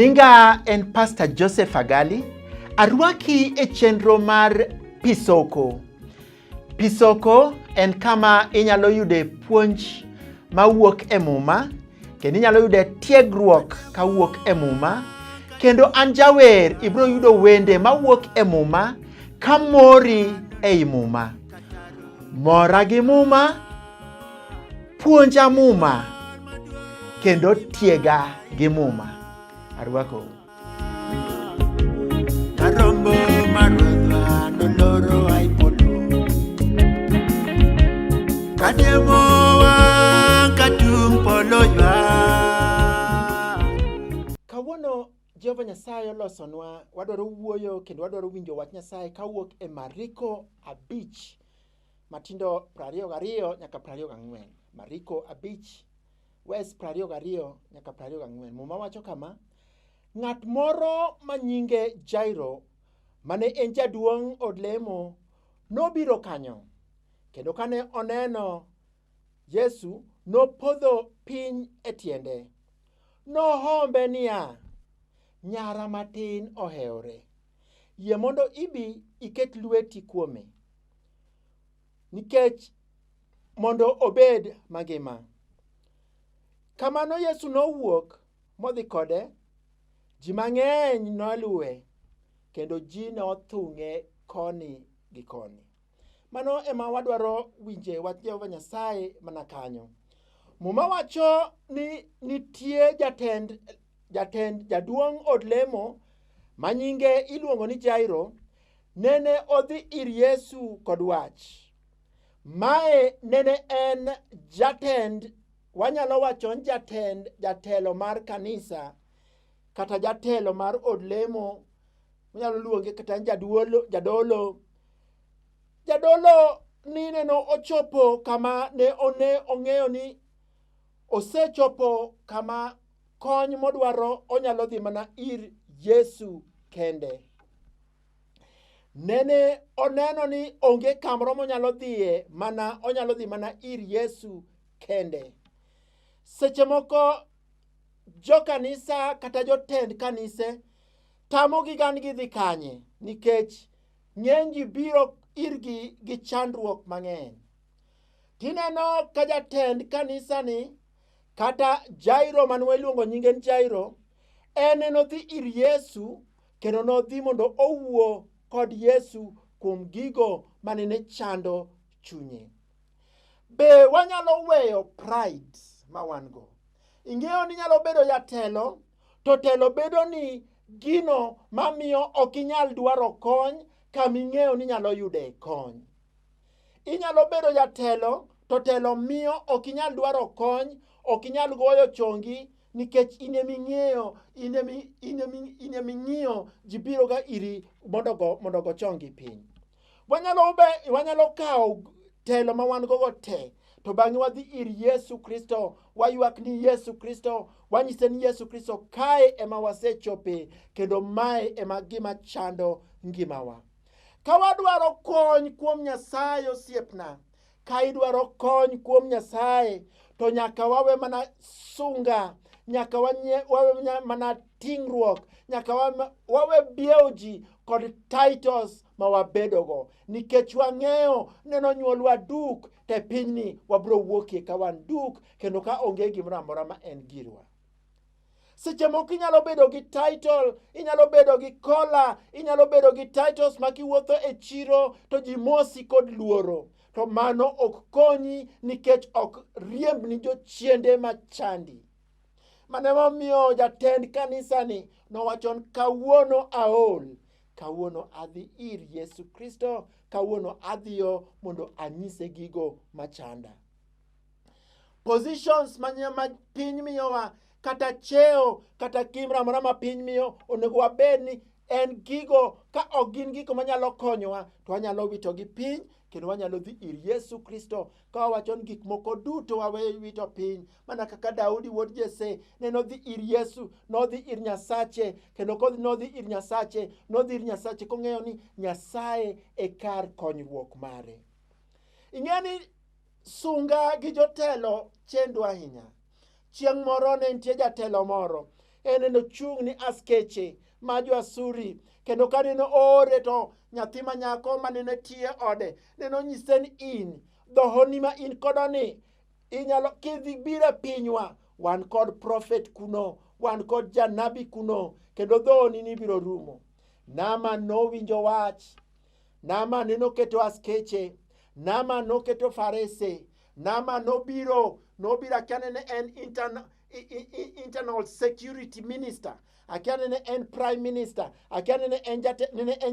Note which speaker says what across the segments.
Speaker 1: Nyinga en Pastor Joseph Agali. Arwaki e chenro mar Pisoko. Pisoko en kama inyalo yude puonj mawuok e muma, kendo inyalo yude tiegruok kawuok e muma, kendo an jawer ibiro yudo wende mawuok e muma kamori ei muma. Mora gi muma, puonja muma, kendo tiega gi muma. Arwako.
Speaker 2: Karombo marwadha noloro aipodo Kademo katung polo ywa.
Speaker 1: Kawuono Jehova Nyasaye olosonwa, wadwaro wuoyo kendo wadwaro winjo wach Nyasaye kawuok e Mariko 5 matindo 22 nyaka 24. Mariko 5 wes 22 nyaka 24. Muma wacho kama: ng'at moro manyinge Jairo, mane en jaduong' od lemo, nobiro kanyo, kendo kane oneno Yesu, nopodho piny e tiende. Nohombe niya, nyara matin ohewore, yie mondo ibi iket lweti kuome, nikech mondo obed mangima. Kamano Yesu nowuok modhi kode. Ji mang'eny noluwe, kendo ji nothung'e koni gi koni. Mano ema wadwaro winje wach Jehova Nyasaye mana kanyo. Muma wacho ni nitie jaduong' od lemo manyinge iluongo ni Jairo, nene odhi ir Yesu kod wach. Mae nene en wanyalo wacho ni jatelo mar kanisa, kata jatelo mar od lemo, manyalo luonge kata jadolo. Jadolo ni neno ochopo kama ne ong'eyo ni osechopo kama kony modwaro onyalo dhi mana ir Yesu kende. Nene oneno ni onge kamoro monyalo dhiye, onyalo dhi mana ir Yesu kende. Seche moko jokanisa kata jotend kanise tamogi gan gidhi kanye, nikech ng'eny ji biro irgi gi chandruok mang'eny. Tineno ka jatend kanisa ni kata Jairo, mane waluongo nyinge ni Jairo, en nodhi ir Yesu, kendo nodhi mondo owuo kod Yesu kuom gigo manene chando chunye. Be wanyalo weyo pride ma wan go? Ing'eyo ni nyalo bedo jatelo, to telo bedo ni gino mamiyo ok inyal dwaro kony kaming'eyo ni nyalo yude kony. Inyalo bedo jatelo, to telo miyo ok inyal dwaro kony, ok inyal goyo chongi, nikech in eming'iyo ji biro ga iri mondo go chongi piny. Wanyalo kawo telo ma wan gogo te, to bang'e wadhi ir Yesu Kristo, waywak ni Yesu Kristo, wanyise ni Yesu Kristo kae ema wasechope, kendo mae ema gima chando ngimawa. Ka wadwaro kony kuom Nyasaye osiepna, ka idwaro kony kuom Nyasaye, to nyaka wawe mana sunga, nyaka wawe mana tingruok, nyaka wawe biewo ji kod titles ma wabedogo, nikech wang'eyo neno nyuolwa duk te pinyni wabro wuokie ka wan duk, kendo ka onge gimoro amora ma en girwa. Seche moko inyalo bedo gi title, inyalo bedo gi kola, inyalo bedo gi titles ma kiwuotho e chiro to ji mosi kod luoro. To mano ok konyi, nikech ok riembni jochiende machandi. Mane momiyo jatend kanisa ni nowachon kawuono aol, kawuono adhi ir Yesu Kristo, kawuono adhiyo mondo anyise gigo machanda. Positions ma piny miyowa, kata cheo, kata kimra mora ma piny miyo, onego wabed ni en gigo, ka ok gin gigo manyalo konyowa, to wanyalo wito gi piny, kendo wanyalo dhi ir Yesu Kristo, ka wawacho ni gik moko duto wawe wito piny, mana kaka Daudi wuod Jesse ne nodhi ir Yesu, nodhi ir Nyasache, kendo nodhi ir Nyasache kong'eyo ni Nyasaye e kar konyruok mare. Ing'eyo ni sunga gi jotelo chendo ahinya. Chieng' moro ne nitie jatelo moro, en ochung' ni askeche ma jo Asuri, kendo ka nene oore to nyathi manyako ma nene tie ode nene onyise ni in dhohoni ma in kodoni inyalo kidhi biro pinywa, wan kod prophet kuno, wan kod janabi kuno, kendo dhohoni ni biro rumo. Naaman nowinjo wach. Naaman nene oketo askeche. Naaman noketo farese. Naaman nobiro akia nene en internal security minister, akia nene en prime minister, akia nene en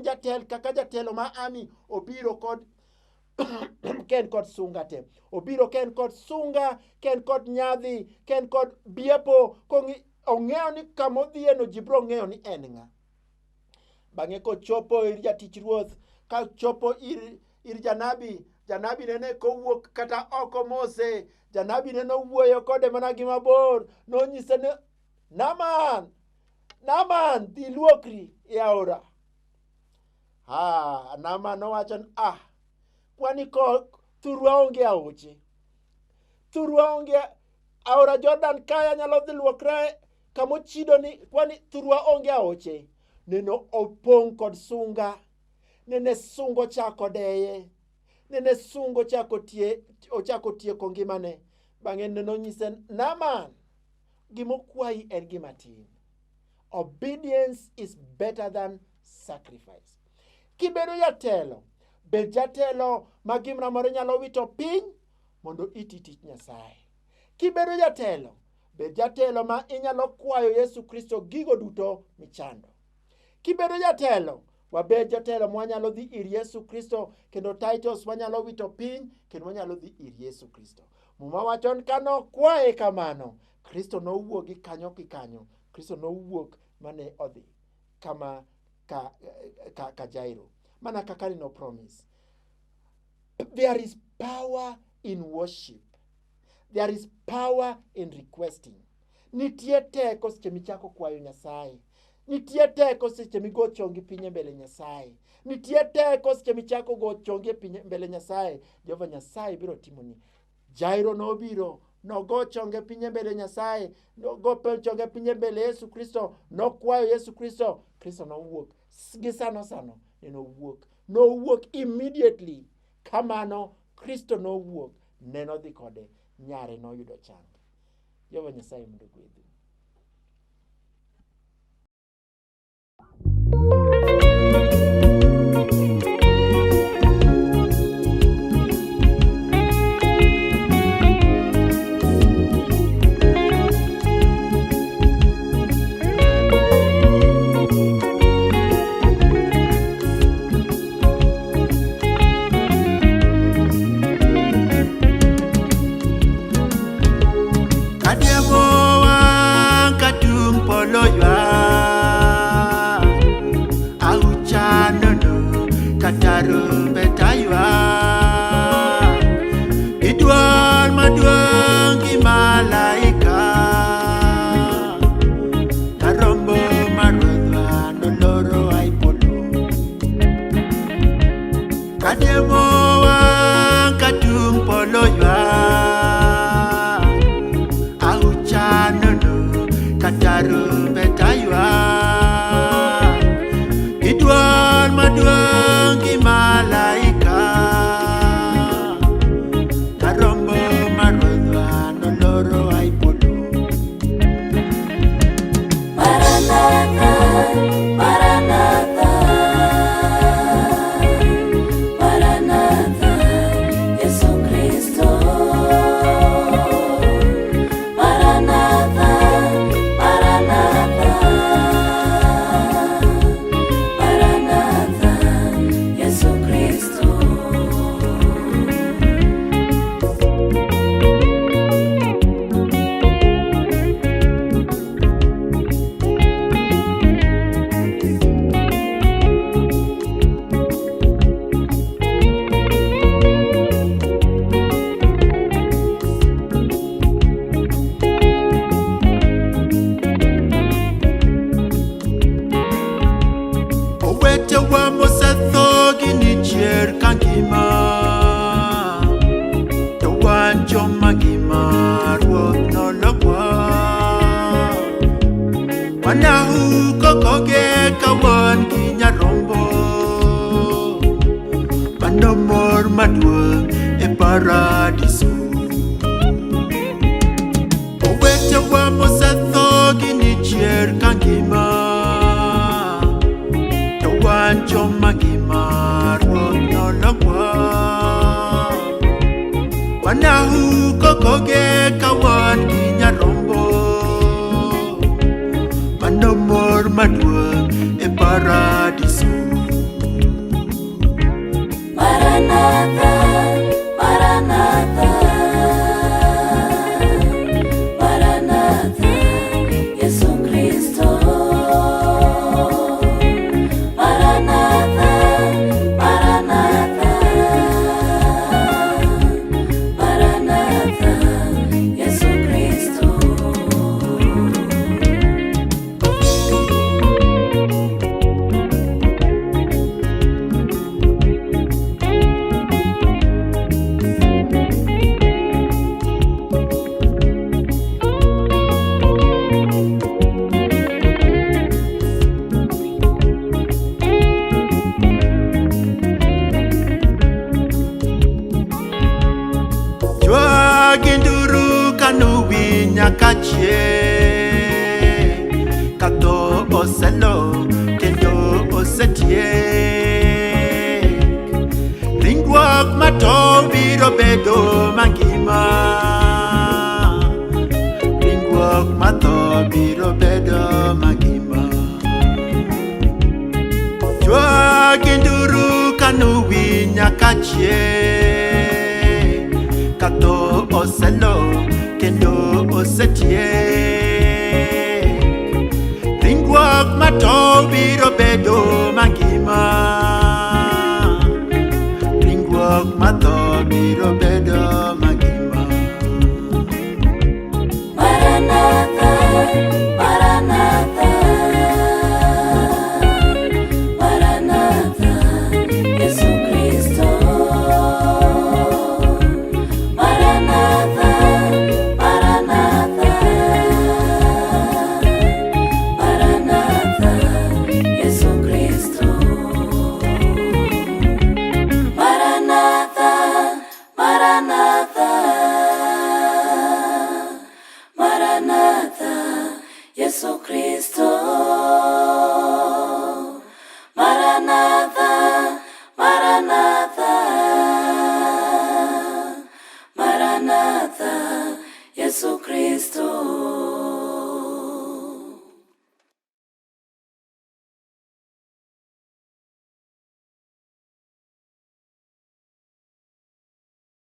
Speaker 1: jatel kaka jatelo ma army. Obiro kod ken kod sunga te. Obiro ken kod sunga, ken kod nyadhi, ken kod biepo, ong'eyo ni kamodhieno ji biro ng'eyo ni en ng'a. Bang'e kochopo ir jatich ruoth, ka chopo ir janabi nene kowuok kata oko mose, janabi nene owuoyo kode mana gi mabor, nonyise ni Naaman, dhi luokri e aora. Naaman nowacho ni kwani thurwa onge aoche. Thurwa onge aora Jordan kaya nyalo dhi luokra kamochido ni, kwani thurwa onge aoche. Neno opong' kod sunga. Nene sungo chako deye. Nene sungo ochako tieko ngimane. Bang'e nene onyise Naaman, gimokwayi en gima tin. Obedience is better than sacrifice. Kibedo jatelo, bed jatelo ma gimra moro nyalo wito piny mondo iti tich Nyasaye. Kibedo jatelo, bed jatelo ma inyalo kwayo Yesu Kristo gigo duto michando. Kibedo jatelo, wabed jatelo mwanyalo dhi ir Yesu Kristo, kendo titles wanyalo wito piny, kendo wanyalo dhi ir Yesu Kristo. Muma wachon kano kwaye kamano, Kristo nowuok gi kanyo ki kanyo. Kristo nowuok mane odhi kama ka Jairo. Mana kaka no promise. There is power in worship. There is power in requesting. Nitie teko seche michako kwayo Nyasaye. Nitie teko seche migo chongi piny mbele Nyasaye. Nitie teko seche michako go chongi piny mbele Nyasaye. Jehova Nyasaye biro timoni. Jairo nobiro, nogo chonge piny mbele Nyasaye, nogo chonge piny mbele Yesu Kristo, nokwayo Yesu Kristo. Kristo nowuok gi sano nowuok immediately. Kamano Kristo nowuok, neno dhi kode, nyare noyudo chang. Jehova Nyasaye mondo gwedhu.
Speaker 2: maduong' e paradiso. Owetewa mosetho gini chier ka ngima, to wan joma ngima Ruoth nolokwa. Wanahu kokoge ka wan gi nyarombo, mano mor maduong' e paradiso.
Speaker 3: Maranatha, Maranatha, Maranatha, Yesu Kristo. Maranatha, Maranatha, Maranatha, Yesu Kristo.
Speaker 2: Jwaginduru kanuwi nyaka chieng', katho oselo kendo osetiek. Ringruok mato biro bedo mangima, ringruok matho biro bedo mangima. Jwaginduru kanuwi nyaka chieng', katho oselo kendo osetiek. Ringruok mato biro bedo mangima, ringruok matho biro bedo mangima.
Speaker 3: Maranatha, Maranatha, Maranatha, Yesu Kristo. Maranatha, Maranatha, Maranatha, Yesu Kristo. Maranatha, Maranatha, Maranatha, Yesu Kristo. Maranatha, Maranatha, Maranatha, Yesu Kristo.